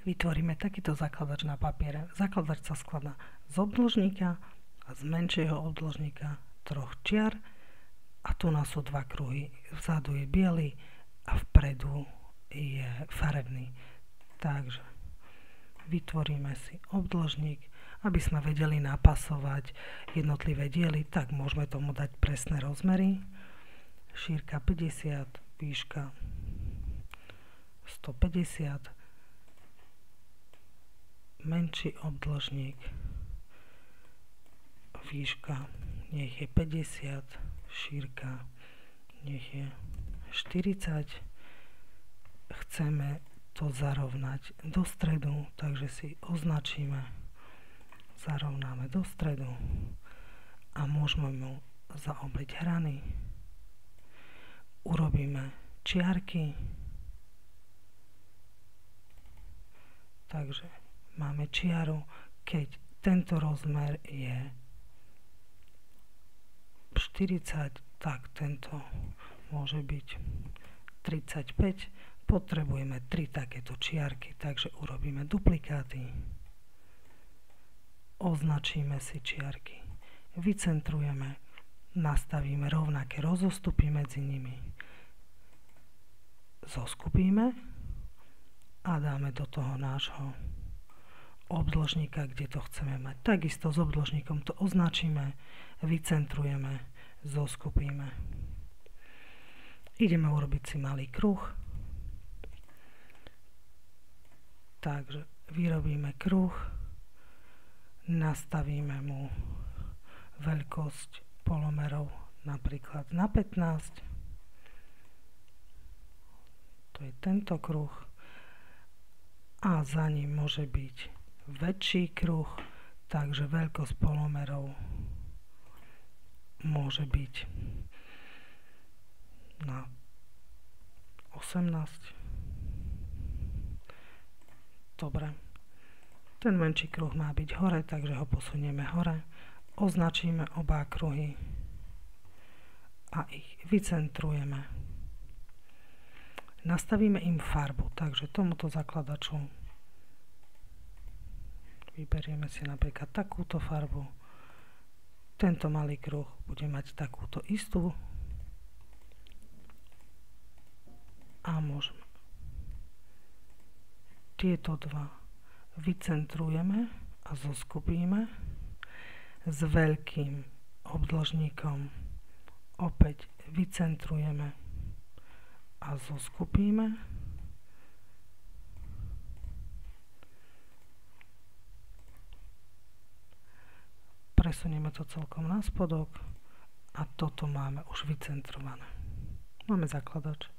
Vytvoríme takýto zakladač na papiere. Zakladač sa skladá z obdĺžnika a z menšieho obdĺžnika 3 čiar a tu nás sú 2 kruhy. Vzadu je biely a vpredu je farebný. Takže vytvoríme si obdĺžnik, aby sme vedeli napasovať jednotlivé diely, tak môžeme tomu dať presné rozmery. Šírka 50, výška 150, menší obdĺžnik, výška nech je 50, šírka nech je 40. Chceme to zarovnať do stredu, takže si označíme, zarovnáme do stredu a môžeme mu zaobliť hrany. Urobíme čiarky, takže máme čiaru, keď tento rozmer je 40, tak tento môže byť 35. Potrebujeme 3 takéto čiarky, takže urobíme duplikáty. Označíme si čiarky, vycentrujeme, nastavíme rovnaké rozostupy medzi nimi, zoskupíme a dáme do toho nášho obdĺžnika, kde to chceme mať. Takisto s obdĺžnikom to označíme, vycentrujeme, zoskupíme. Ideme urobiť si malý kruh. Takže vyrobíme kruh, nastavíme mu veľkosť polomerov napríklad na 15. To je tento kruh. A za ním môže byť väčší kruh, takže veľkosť polomerov môže byť na 18. Dobre. Ten menší kruh má byť hore, takže ho posunieme hore. Označíme oba kruhy a ich vycentrujeme. Nastavíme im farbu, takže tomuto zakladaču vyberieme si napríklad takúto farbu. Tento malý kruh bude mať takúto istú a môžeme tieto dva vycentrujeme a zoskupíme s veľkým obdĺžnikom. Opäť vycentrujeme a zoskupíme. Presunieme to celkom na spodok a toto máme už vycentrované. Máme zakladač.